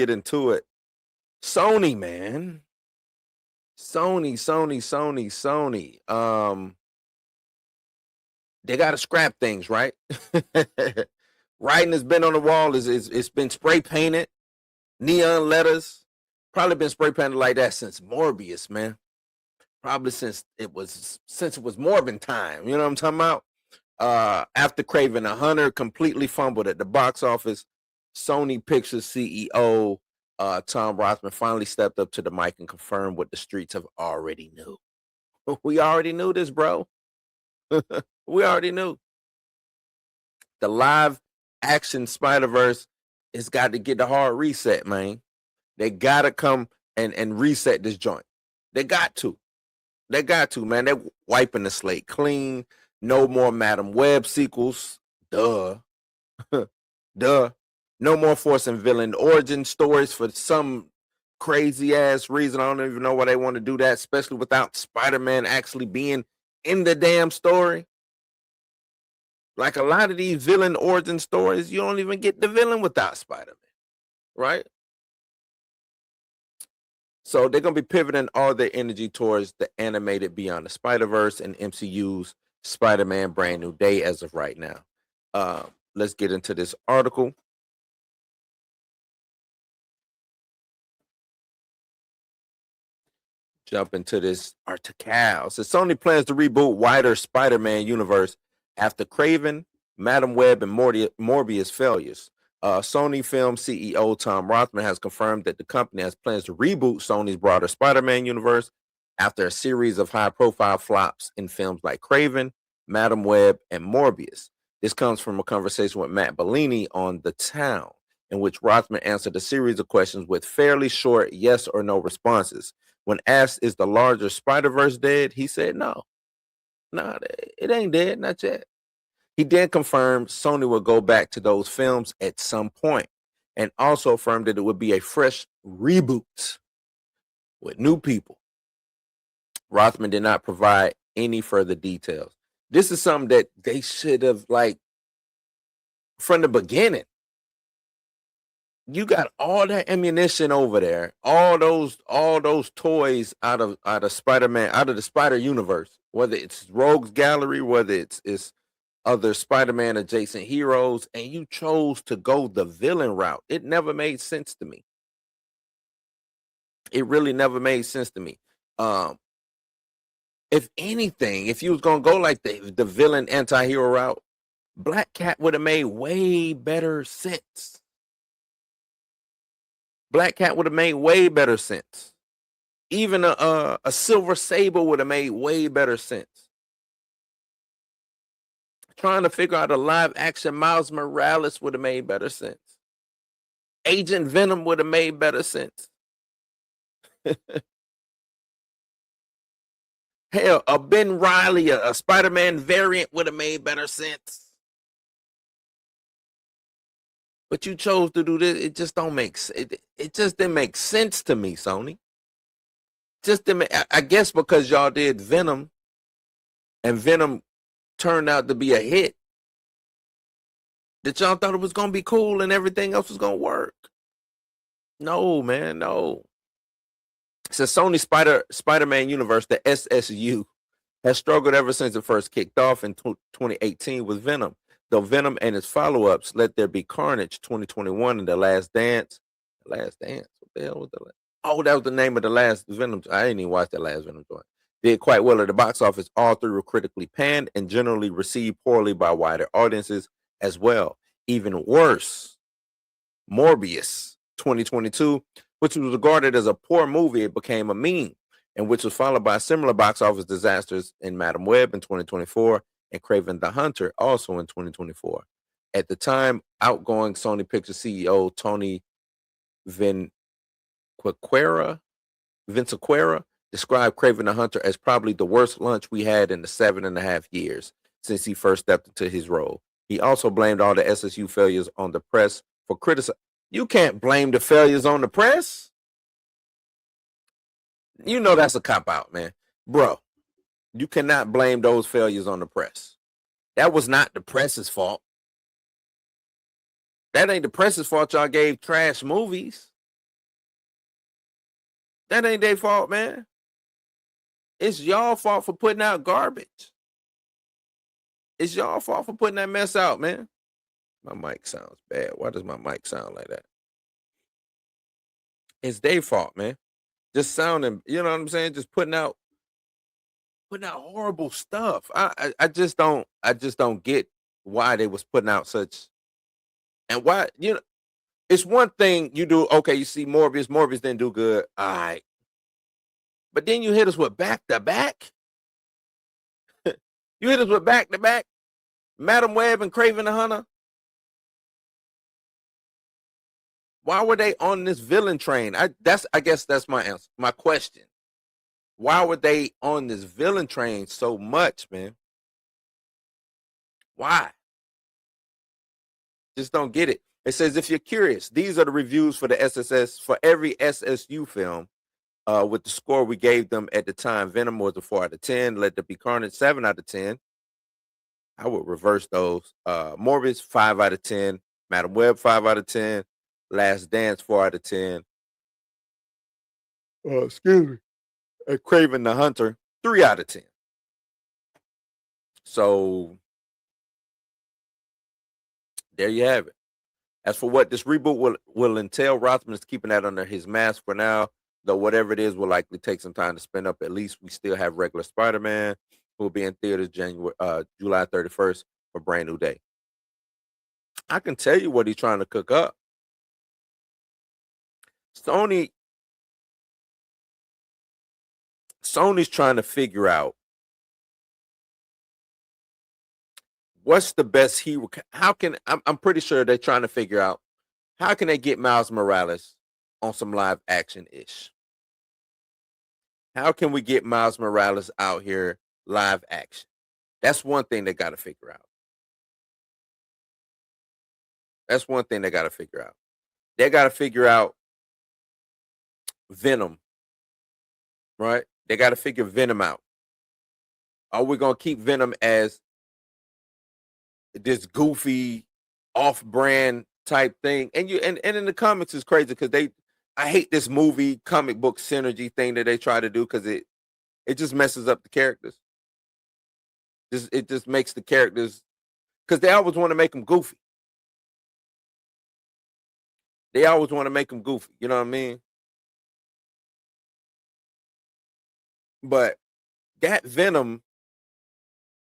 get into it. Sony, man. Sony. They gotta scrap things, right? Writing has been on the wall, it's been spray painted, neon letters. Probably been spray painted like that since Morbius, man. Probably since it was Morbin time. You know what I'm talking about? After Kraven the Hunter completely fumbled at the box office, Sony Pictures CEO Tom Rothman finally stepped up to the mic and confirmed what the streets have already knew. We already knew this, bro. We already knew. The live action Spider-Verse has got to get the hard reset, man. They got to come and reset this joint. They got to. They got to, man. They're wiping the slate clean. No more Madam Web sequels. Duh. Duh. No more forcing villain origin stories for some crazy ass reason. I don't even know why they want to do that, especially without Spider-Man actually being in the damn story. Like a lot of these villain origin stories, you don't even get the villain without Spider-Man, right? So they're going to be pivoting all their energy towards the animated Beyond the Spider-Verse and MCU's Spider-Man Brand New Day as of right now. Let's get into this article. Jump into this article. So Sony plans to reboot wider Spider-Man universe after Kraven, Madam Web, and Morbius failures. Sony Film CEO Tom Rothman has confirmed that the company has plans to reboot Sony's broader Spider-Man universe after a series of high-profile flops in films like Kraven, Madam Web, and Morbius. This comes from a conversation with Matt Bellini on The Town, in which Rothman answered a series of questions with fairly short yes or no responses. When asked, is the larger Spider-Verse dead? He said no. No, it ain't dead, not yet. He then confirmed Sony will go back to those films at some point, and also affirmed that it would be a fresh reboot with new people. Rothman did not provide any further details. This is something that they should have, like, from the beginning. You got all that ammunition over there, all those toys out of Spider-Man, out of the Spider Universe, whether it's Rogue's Gallery, whether it's other Spider-Man adjacent heroes, and you chose to go the villain route. It never made sense to me. It really never made sense to me. If anything, if you was gonna go like the villain anti-hero route, Black Cat would have made way better sense. Black Cat would have made way better sense. Even a Silver Sable would have made way better sense. Trying to figure out a live action Miles Morales would have made better sense. Agent Venom would have made better sense. Hell, a Ben Reilly, a Spider-Man variant would have made better sense. But you chose to do this. It just don't make sense. It just didn't make sense to me, Sony. Just didn't I guess because y'all did Venom, and Venom turned out to be a hit, that y'all thought it was gonna be cool and everything else was gonna work. No, man, no. So Sony Spider-Man universe, the SSU, has struggled ever since it first kicked off in 2018 with Venom. Though Venom and its follow-ups, Let There Be Carnage 2021 and The Last Dance. The Last Dance? What the hell was the last? Oh, that was the name of the last Venom. I didn't even watch that last Venom joint. Did quite well at the box office. All three were critically panned and generally received poorly by wider audiences as well. Even worse, Morbius 2022, which was regarded as a poor movie, it became a meme, and which was followed by similar box office disasters in Madam Web in 2024 and Kraven the Hunter also in 2024. At the time, outgoing Sony Pictures CEO Tony Vinciquerra described Kraven the Hunter as probably the worst launch we had in the 7.5 years since he first stepped into his role. He also blamed all the SSU failures on the press for criticizing. You can't blame the failures on the press. You know that's a cop-out, man. Bro, you cannot blame those failures on the press. That was not the press's fault. That ain't the press's fault y'all gave trash movies. That ain't their fault, man. It's y'all fault for putting out garbage. It's y'all fault for putting that mess out, man. My mic sounds bad. Why does my mic sound like that? It's their fault, man. Just sounding, you know what I'm saying? Just putting out horrible stuff. I just don't get why they was putting out such, and why, it's one thing you do, okay, you see Morbius didn't do good. All right. But then you hit us with back to back. You hit us with back to back. Madam Web and Kraven the Hunter. Why were they on this villain train? I guess that's my answer. My question. Why were they on this villain train so much, man? Why? Just don't get it. It says, if you're curious, these are the reviews for the SSS for every SSU film. With the score we gave them at the time. Venom was a 4 out of 10. Let There Be Carnage, 7 out of 10. I would reverse those. Morbius, 5 out of 10. Madam Web, 5 out of 10. Last Dance, 4 out of 10. Excuse me. Kraven the Hunter, 3 out of 10. So there you have it. As for what this reboot will entail, Rothman is keeping that under his mask for now, though whatever it is will likely take some time to spin up. At least we still have regular Spider-Man, who will be in theaters July 31st for Brand New Day. I can tell you what he's trying to cook up. Sony's trying to figure out what's the best hero. I'm pretty sure they're trying to figure out how can they get Miles Morales on some live action ish. How can we get Miles Morales out here live action? That's one thing they got to figure out. That's one thing they got to figure out. They got to figure out Venom, right? They got to figure Venom out. Are we going to keep Venom as this goofy, off-brand type thing? And in the comics is crazy because I hate this movie comic book synergy thing that they try to do because it just messes up the characters. It just makes the characters, because they always want to make them goofy. They always want to make them goofy. You know what I mean? But that Venom,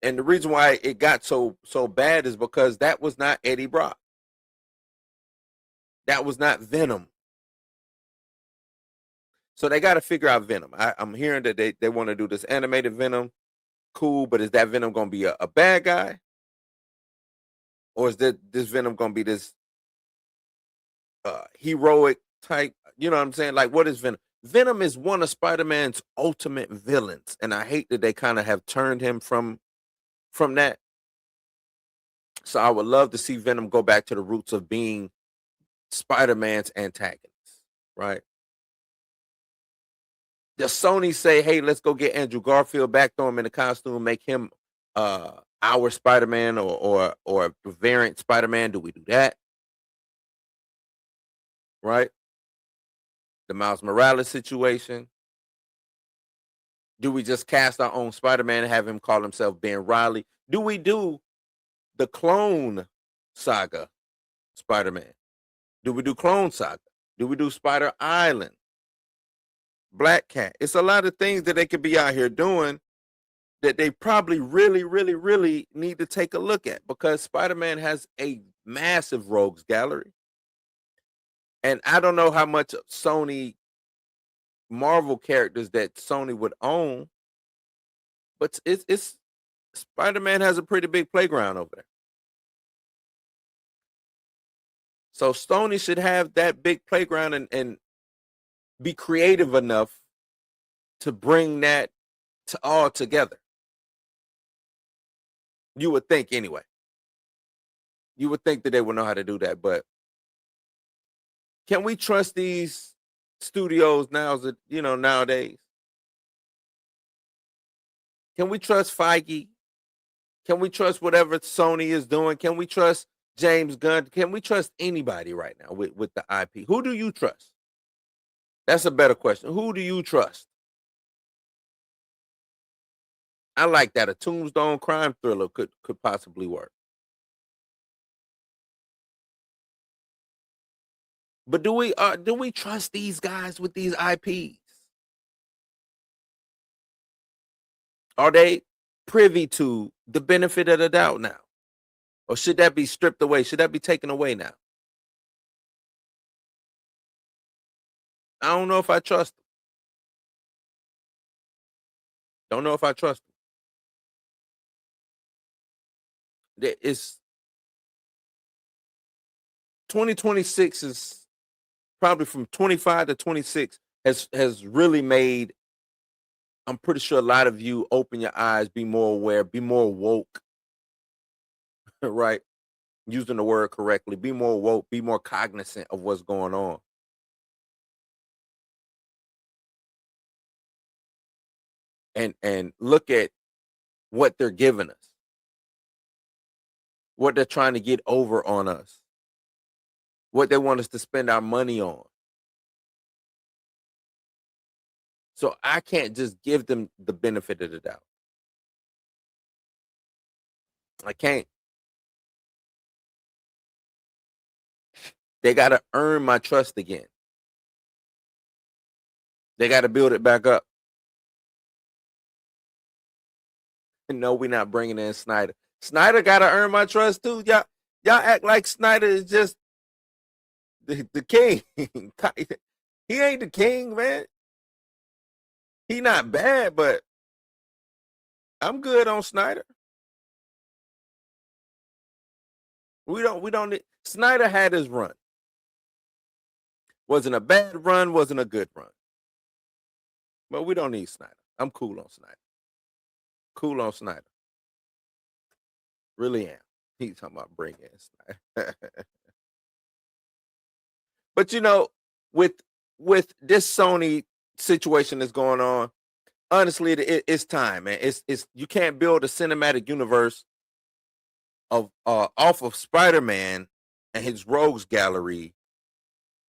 and the reason why it got so bad is because that was not Eddie Brock. That was not Venom. So they got to figure out Venom. I'm hearing that they want to do this animated Venom. Cool, but is that Venom going to be a bad guy? Or is this Venom going to be this heroic type? You know what I'm saying? Like, what is Venom? Venom is one of Spider-Man's ultimate villains, and I hate that they kind of have turned him from that. So I would love to see Venom go back to the roots of being Spider-Man's antagonist, right? Does Sony say, hey, let's go get Andrew Garfield back, throw him in the costume, make him our Spider-Man or a variant Spider-Man? Do we do that? Right? The Miles Morales situation. Do we just cast our own Spider-Man and have him call himself Ben Reilly? Do we do the Clone Saga Spider-Man? Do we do Clone Saga? Do we do Spider Island? Black Cat? It's a lot of things that they could be out here doing that they probably really, really, really need to take a look at, because Spider-Man has a massive rogues gallery. And I don't know how much Sony Marvel characters that Sony would own, but it's Spider-Man has a pretty big playground over there. So Sony should have that big playground and be creative enough to bring that to all together. You would think anyway. You would think that they would know how to do that, but can we trust these studios nowadays? Can we trust Feige? Can we trust whatever Sony is doing? Can we trust James Gunn? Can we trust anybody right now with the IP? Who do you trust? That's a better question. Who do you trust? I like that. A tombstone crime thriller could possibly work. But do we trust these guys with these IPs? Are they privy to the benefit of the doubt now? Or should that be stripped away? Should that be taken away now? I don't know if I trust them. Don't know if I trust them. It's 2026 is probably from 25 to 26 has really made, I'm pretty sure, a lot of you open your eyes, be more aware, be more woke, right? Using the word correctly, be more woke, be more cognizant of what's going on. And look at what they're giving us, what they're trying to get over on us, what they want us to spend our money on. So I can't just give them the benefit of the doubt. I can't. They got to earn my trust again. They got to build it back up. And no, we're not bringing in Snyder. Snyder got to earn my trust too. Y'all act like Snyder is just the king. He ain't the king, man. He not bad, but I'm good on Snyder. We don't Snyder had his run. Wasn't a bad run, wasn't a good run. But we don't need Snyder. I'm cool on Snyder. Cool on Snyder. Really am. He's talking about bringing in Snyder. But with this Sony situation that's going on, honestly, it's time, man. It's you can't build a cinematic universe of off of Spider-Man and his rogues gallery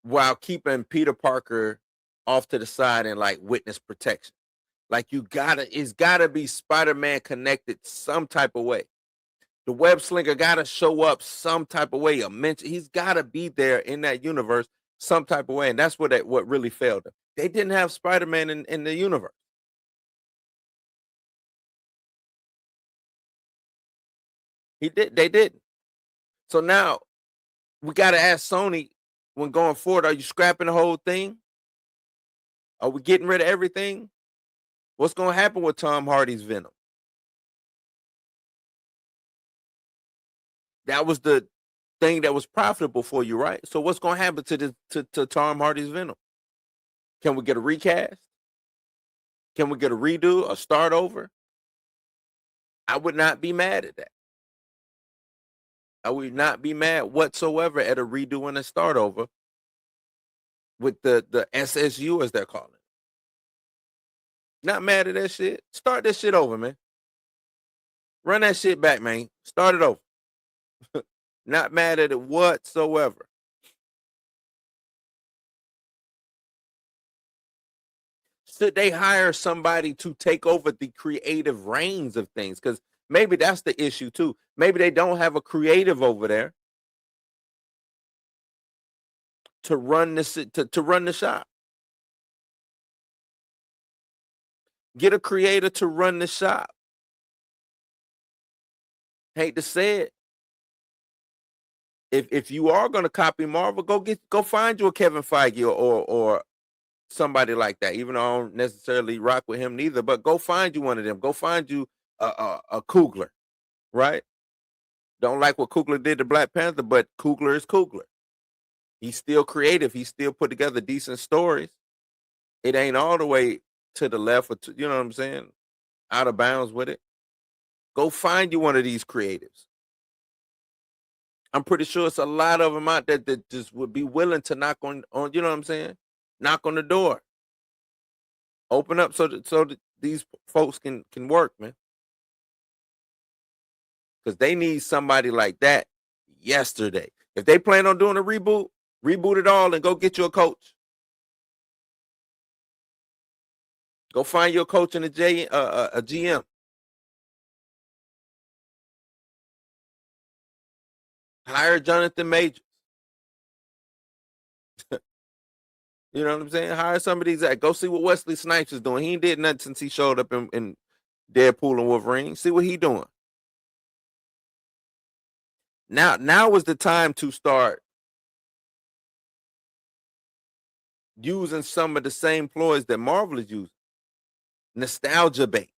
while keeping Peter Parker off to the side and like witness protection. Like it's gotta be Spider-Man connected some type of way. The web-slinger gotta show up some type of way. He's gotta be there in that universe some type of way, and that's what really failed them. They didn't have Spider-Man in the universe. They didn't. So now we got to ask Sony, when going forward, are you scrapping the whole thing? Are we getting rid of everything? What's going to happen with Tom Hardy's Venom? That was the thing that was profitable for you, right? So what's going to happen to Tom Hardy's Venom? Can we get a recast? Can we get a redo, a start over? I would not be mad at that. I would not be mad whatsoever at a redo and a start over with the SSU, as they're calling it. Not mad at that shit. Start that shit over, man. Run that shit back, man. Start it over. Not mad at it whatsoever. Should they hire somebody to take over the creative reins of things? Because maybe that's the issue too. Maybe they don't have a creative over there to run this to run the shop. Get a creator to run the shop. Hate to say it. If you are going to copy Marvel, go find you a Kevin Feige or somebody like that. Even though I don't necessarily rock with him neither, but go find you one of them. Go find you a Coogler, right? Don't like what Coogler did to Black Panther, but Coogler is Coogler. He's still creative. He still put together decent stories. It ain't all the way to the left, or you know what I'm saying? Out of bounds with it. Go find you one of these creatives. I'm pretty sure it's a lot of them out there that just would be willing to knock on you know what I'm saying? Knock on the door. Open up so that these folks can work, man. Because they need somebody like that yesterday. If they plan on doing a reboot it all and go get you a coach. Go find your coach and a GM. Hire Jonathan Majors. You know what I'm saying? Hire some of these. Go see what Wesley Snipes is doing. He ain't did nothing since he showed up in Deadpool and Wolverine. See what he doing. Now is the time to start using some of the same ploys that Marvel is using. Nostalgia bait.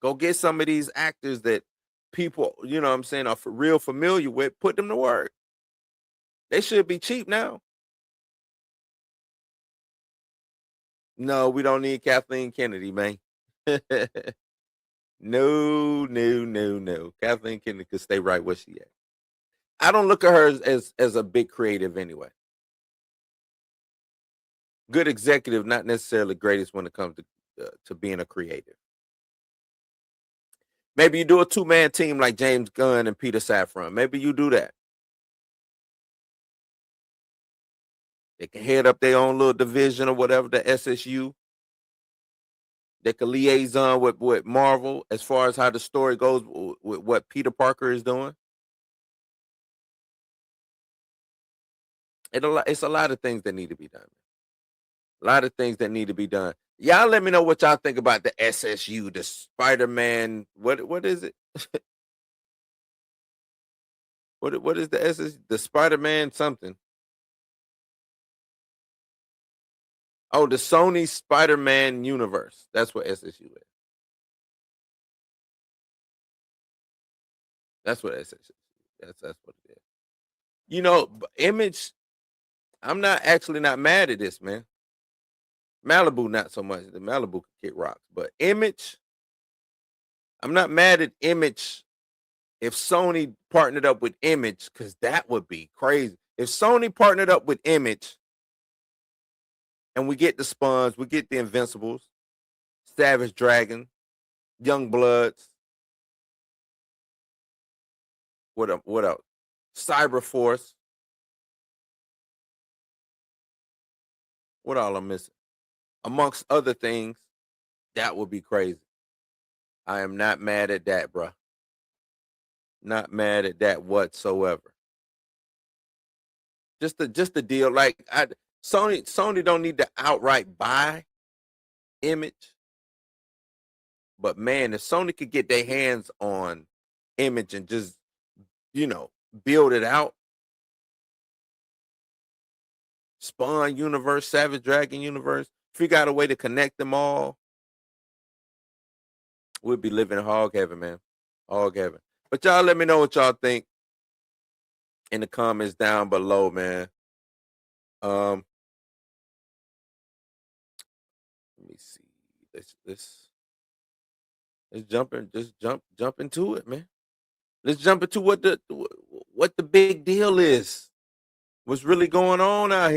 Go get some of these actors that people, you know what I'm saying, are real familiar with. Put them to work. They should be cheap now. No, we don't need Kathleen Kennedy, man. No. Kathleen Kennedy could stay right where she at. I don't look at her as a big creative anyway. Good executive, not necessarily greatest when it comes to being a creative. Maybe you do a 2-man team like James Gunn and Peter Safran. Maybe you do that. They can head up their own little division or whatever, the SSU. They can liaison with Marvel as far as how the story goes with what Peter Parker is doing. It's a lot of things that need to be done. A lot of things that need to be done. Y'all let me know what y'all think about the SSU, the Spider-Man. What is it? What is the SSU? The Spider-Man something. Oh, the Sony Spider-Man universe. That's what SSU is. That's what SSU is. That's what it is. You know, Image, I'm not mad at this, man. Malibu, not so much. The Malibu could kick rocks, but Image, I'm not mad at Image if Sony partnered up with Image, because that would be crazy. If Sony partnered up with Image and we get the Spawns, we get the Invincibles, Savage Dragon, Young Bloods, what else? Cyber Force. What all I'm missing? Amongst other things, that would be crazy. I am not mad at that, bro. Not mad at that whatsoever. Just the deal. Like Sony don't need to outright buy Image. But man, if Sony could get their hands on Image and just, build it out. Spawn universe, Savage Dragon universe, figure out a way to connect them all, we'll be living in hog heaven, man. Hog heaven. But y'all let me know what y'all think in the comments down below, man. Let me see. Let's jump into it, man. Let's jump into what the big deal is. What's really going on out here.